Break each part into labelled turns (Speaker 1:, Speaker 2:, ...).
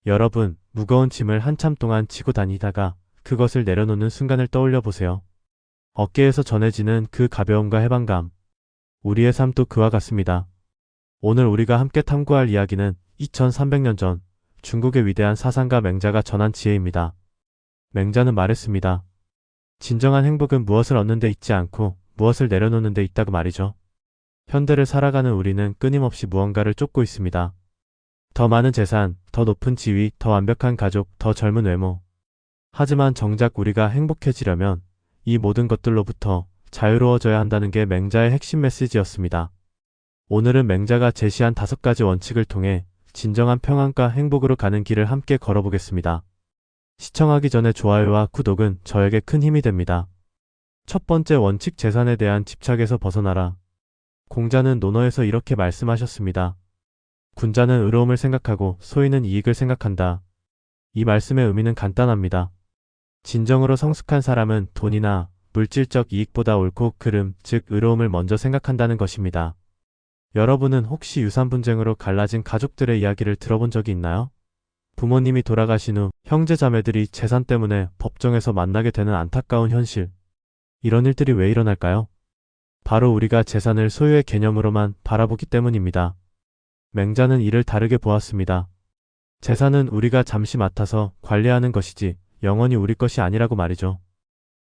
Speaker 1: 여러분, 무거운 짐을 한참 동안 지고 다니다가 그것을 내려놓는 순간을 떠올려 보세요. 어깨에서 전해지는 그 가벼움과 해방감. 우리의 삶도 그와 같습니다. 오늘 우리가 함께 탐구할 이야기는 2300년 전 중국의 위대한 사상가 맹자가 전한 지혜입니다. 맹자는 말했습니다. 진정한 행복은 무엇을 얻는 데 있지 않고 무엇을 내려놓는 데 있다고 말이죠. 현대를 살아가는 우리는 끊임없이 무언가를 쫓고 있습니다. 더 많은 재산, 더 높은 지위, 더 완벽한 가족, 더 젊은 외모. 하지만 정작 우리가 행복해지려면 이 모든 것들로부터 자유로워져야 한다는 게 맹자의 핵심 메시지였습니다. 오늘은 맹자가 제시한 5가지 원칙을 통해 진정한 평안과 행복으로 가는 길을 함께 걸어보겠습니다. 시청하기 전에 좋아요와 구독은 저에게 큰 힘이 됩니다. 첫 번째 원칙, 재산에 대한 집착에서 벗어나라. 공자는 논어에서 이렇게 말씀하셨습니다. 군자는 의로움을 생각하고 소인은 이익을 생각한다. 이 말씀의 의미는 간단합니다. 진정으로 성숙한 사람은 돈이나 물질적 이익보다 옳고 그름, 즉 의로움을 먼저 생각한다는 것입니다. 여러분은 혹시 유산 분쟁으로 갈라진 가족들의 이야기를 들어본 적이 있나요? 부모님이 돌아가신 후 형제 자매들이 재산 때문에 법정에서 만나게 되는 안타까운 현실. 이런 일들이 왜 일어날까요? 바로 우리가 재산을 소유의 개념으로만 바라보기 때문입니다. 맹자는 이를 다르게 보았습니다. 재산은 우리가 잠시 맡아서 관리하는 것이지 영원히 우리 것이 아니라고 말이죠.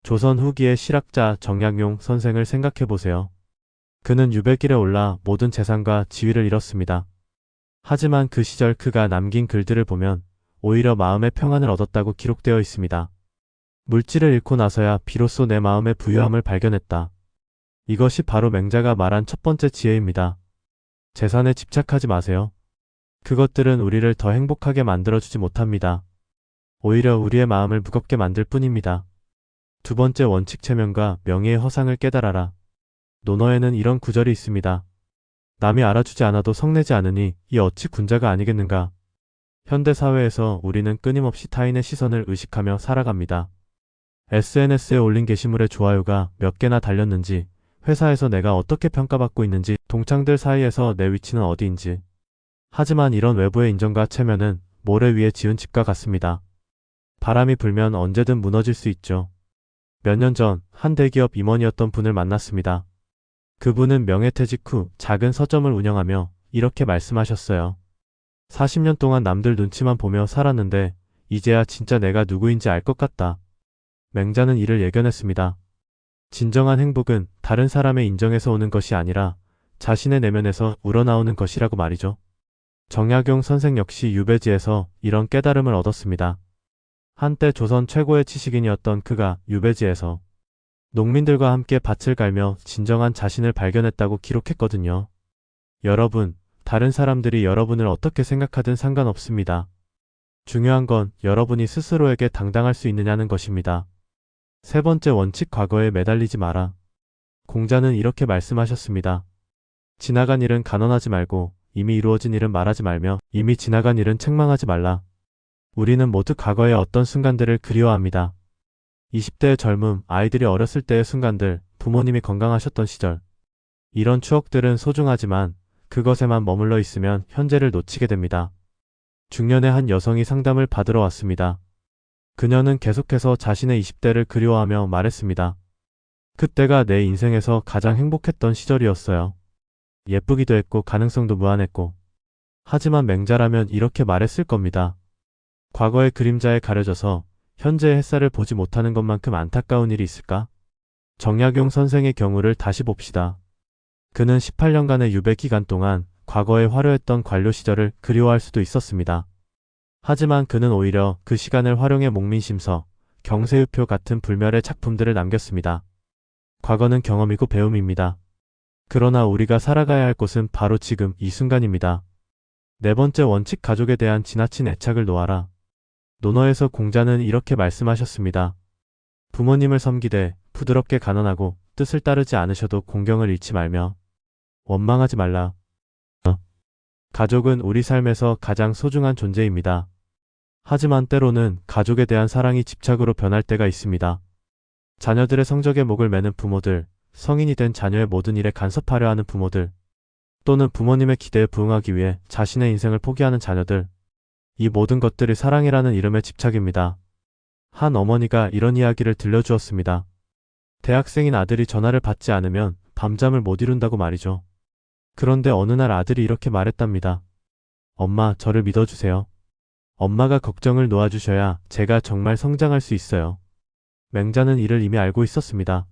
Speaker 1: 조선 후기의 실학자 정약용 선생을 생각해보세요. 그는 유배길에 올라 모든 재산과 지위를 잃었습니다. 하지만 그 시절 그가 남긴 글들을 보면 오히려 마음의 평안을 얻었다고 기록되어 있습니다. 물질을 잃고 나서야 비로소 내 마음의 부유함을 발견했다. 이것이 바로 맹자가 말한 첫 번째 지혜입니다. 재산에 집착하지 마세요. 그것들은 우리를 더 행복하게 만들어주지 못합니다. 오히려 우리의 마음을 무겁게 만들 뿐입니다. 두 번째 원칙, 체면과 명예의 허상을 깨달아라. 논어에는 이런 구절이 있습니다. 남이 알아주지 않아도 성내지 않으니 이 어찌 군자가 아니겠는가. 현대사회에서 우리는 끊임없이 타인의 시선을 의식하며 살아갑니다. SNS에 올린 게시물의 좋아요가 몇 개나 달렸는지, 회사에서 내가 어떻게 평가받고 있는지, 동창들 사이에서 내 위치는 어디인지. 하지만 이런 외부의 인정과 체면은 모래 위에 지은 집과 같습니다. 바람이 불면 언제든 무너질 수 있죠. 몇 년 전 한 대기업 임원이었던 분을 만났습니다. 그분은 명예퇴직 후 작은 서점을 운영하며 이렇게 말씀하셨어요. 40년 동안 남들 눈치만 보며 살았는데 이제야 진짜 내가 누구인지 알 것 같다. 맹자는 이를 예견했습니다. 진정한 행복은 다른 사람의 인정에서 오는 것이 아니라 자신의 내면에서 우러나오는 것이라고 말이죠. 정약용 선생 역시 유배지에서 이런 깨달음을 얻었습니다. 한때 조선 최고의 지식인이었던 그가 유배지에서 농민들과 함께 밭을 갈며 진정한 자신을 발견했다고 기록했거든요. 여러분, 다른 사람들이 여러분을 어떻게 생각하든 상관없습니다. 중요한 건 여러분이 스스로에게 당당할 수 있느냐는 것입니다. 세 번째 원칙, 과거에 매달리지 마라. 공자는 이렇게 말씀하셨습니다. 지나간 일은 간언하지 말고 이미 이루어진 일은 말하지 말며 이미 지나간 일은 책망하지 말라. 우리는 모두 과거의 어떤 순간들을 그리워합니다. 20대의 젊음, 아이들이 어렸을 때의 순간들, 부모님이 건강하셨던 시절. 이런 추억들은 소중하지만 그것에만 머물러 있으면 현재를 놓치게 됩니다. 중년의 한 여성이 상담을 받으러 왔습니다. 그녀는 계속해서 자신의 20대를 그리워하며 말했습니다. 그때가 내 인생에서 가장 행복했던 시절이었어요. 예쁘기도 했고 가능성도 무한했고. 하지만 맹자라면 이렇게 말했을 겁니다. 과거의 그림자에 가려져서 현재의 햇살을 보지 못하는 것만큼 안타까운 일이 있을까? 정약용 선생의 경우를 다시 봅시다. 그는 18년간의 유배 기간 동안 과거의 화려했던 관료 시절을 그리워할 수도 있었습니다. 하지만 그는 오히려 그 시간을 활용해 목민심서, 경세유표 같은 불멸의 작품들을 남겼습니다. 과거는 경험이고 배움입니다. 그러나 우리가 살아가야 할 곳은 바로 지금 이 순간입니다. 네 번째 원칙, 가족에 대한 지나친 애착을 놓아라. 논어에서 공자는 이렇게 말씀하셨습니다. 부모님을 섬기되 부드럽게 간언하고 뜻을 따르지 않으셔도 공경을 잃지 말며 원망하지 말라. 가족은 우리 삶에서 가장 소중한 존재입니다. 하지만 때로는 가족에 대한 사랑이 집착으로 변할 때가 있습니다. 자녀들의 성적에 목을 매는 부모들, 성인이 된 자녀의 모든 일에 간섭하려 하는 부모들, 또는 부모님의 기대에 부응하기 위해 자신의 인생을 포기하는 자녀들. 이 모든 것들이 사랑이라는 이름의 집착입니다. 한 어머니가 이런 이야기를 들려주었습니다. 대학생인 아들이 전화를 받지 않으면 밤잠을 못 이룬다고 말이죠. 그런데 어느 날 아들이 이렇게 말했답니다. 엄마, 저를 믿어주세요. 엄마가 걱정을 놓아주셔야 제가 정말 성장할 수 있어요. 맹자는 이를 이미 알고 있었습니다.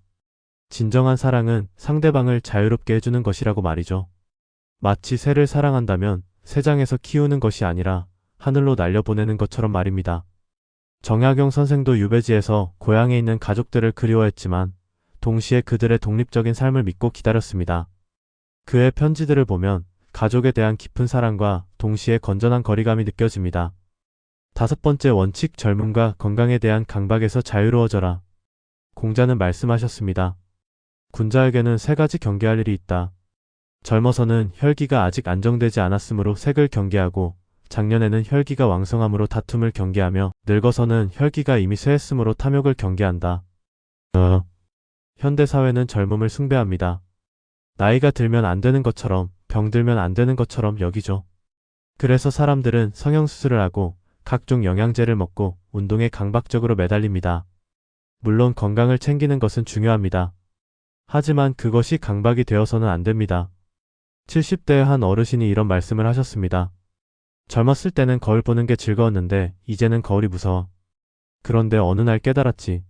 Speaker 1: 진정한 사랑은 상대방을 자유롭게 해주는 것이라고 말이죠. 마치 새를 사랑한다면 새장에서 키우는 것이 아니라 하늘로 날려보내는 것처럼 말입니다. 정약용 선생도 유배지에서 고향에 있는 가족들을 그리워했지만 동시에 그들의 독립적인 삶을 믿고 기다렸습니다. 그의 편지들을 보면 가족에 대한 깊은 사랑과 동시에 건전한 거리감이 느껴집니다. 5번째 원칙, 젊음과 건강에 대한 강박에서 자유로워져라. 공자는 말씀하셨습니다. 군자에게는 3가지 경계할 일이 있다. 젊어서는 혈기가 아직 안정되지 않았으므로 색을 경계하고, 작년에는 혈기가 왕성함으로 다툼을 경계하며, 늙어서는 혈기가 이미 쇠했으므로 탐욕을 경계한다. 현대사회는 젊음을 숭배합니다. 나이가 들면 안 되는 것처럼, 병들면 안 되는 것처럼 여기죠. 그래서 사람들은 성형수술을 하고 각종 영양제를 먹고 운동에 강박적으로 매달립니다. 물론 건강을 챙기는 것은 중요합니다. 하지만 그것이 강박이 되어서는 안 됩니다. 70대의 한 어르신이 이런 말씀을 하셨습니다. 젊었을 때는 거울 보는 게 즐거웠는데 이제는 거울이 무서워. 그런데 어느 날 깨달았지.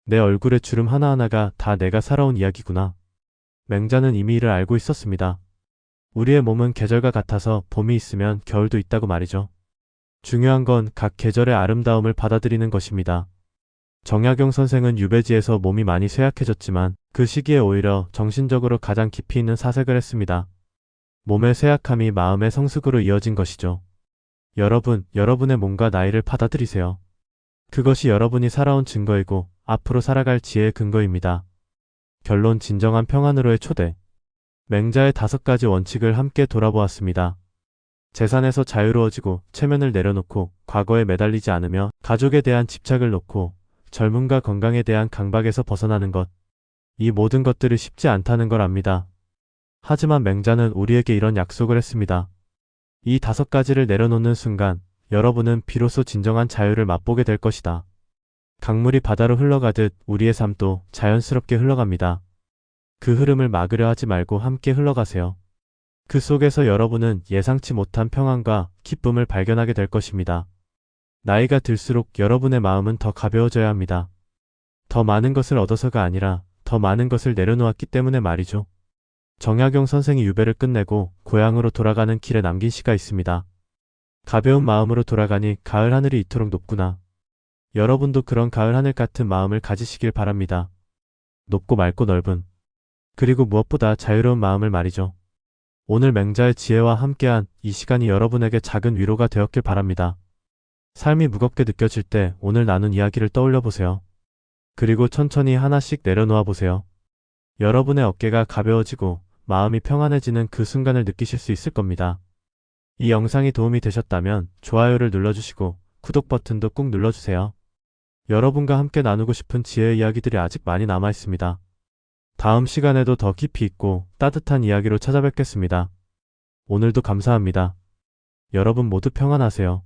Speaker 1: 내 얼굴의 주름 하나하나가 다 내가 살아온 이야기구나. 맹자는 이미 이를 알고 있었습니다. 우리의 몸은 계절과 같아서 봄이 있으면 겨울도 있다고 말이죠. 중요한 건 각 계절의 아름다움을 받아들이는 것입니다. 정약용 선생은 유배지에서 몸이 많이 쇠약해졌지만 그 시기에 오히려 정신적으로 가장 깊이 있는 사색을 했습니다. 몸의 쇠약함이 마음의 성숙으로 이어진 것이죠. 여러분의 몸과 나이를 받아들이세요. 그것이 여러분이 살아온 증거이고 앞으로 살아갈 지혜의 근거입니다. 결론, 진정한 평안으로의 초대. 맹자의 5가지 원칙을 함께 돌아보았습니다. 재산에서 자유로워지고 체면을 내려놓고 과거에 매달리지 않으며 가족에 대한 집착을 놓고 젊음과 건강에 대한 강박에서 벗어나는 것. 이 모든 것들이 쉽지 않다는 걸 압니다. 하지만 맹자는 우리에게 이런 약속을 했습니다. 이 5가지를 내려놓는 순간 여러분은 비로소 진정한 자유를 맛보게 될 것이다. 강물이 바다로 흘러가듯 우리의 삶도 자연스럽게 흘러갑니다. 그 흐름을 막으려 하지 말고 함께 흘러가세요. 그 속에서 여러분은 예상치 못한 평안과 기쁨을 발견하게 될 것입니다. 나이가 들수록 여러분의 마음은 더 가벼워져야 합니다. 더 많은 것을 얻어서가 아니라 더 많은 것을 내려놓았기 때문에 말이죠. 정약용 선생이 유배를 끝내고 고향으로 돌아가는 길에 남긴 시가 있습니다. 가벼운 마음으로 돌아가니 가을 하늘이 이토록 높구나. 여러분도 그런 가을 하늘 같은 마음을 가지시길 바랍니다. 높고 맑고 넓은, 그리고 무엇보다 자유로운 마음을 말이죠. 오늘 맹자의 지혜와 함께한 이 시간이 여러분에게 작은 위로가 되었길 바랍니다. 삶이 무겁게 느껴질 때 오늘 나눈 이야기를 떠올려 보세요. 그리고 천천히 하나씩 내려놓아 보세요. 여러분의 어깨가 가벼워지고 마음이 평안해지는 그 순간을 느끼실 수 있을 겁니다. 이 영상이 도움이 되셨다면 좋아요를 눌러주시고 구독 버튼도 꾹 눌러주세요. 여러분과 함께 나누고 싶은 지혜의 이야기들이 아직 많이 남아 있습니다. 다음 시간에도 더 깊이 있고 따뜻한 이야기로 찾아뵙겠습니다. 오늘도 감사합니다. 여러분 모두 평안하세요.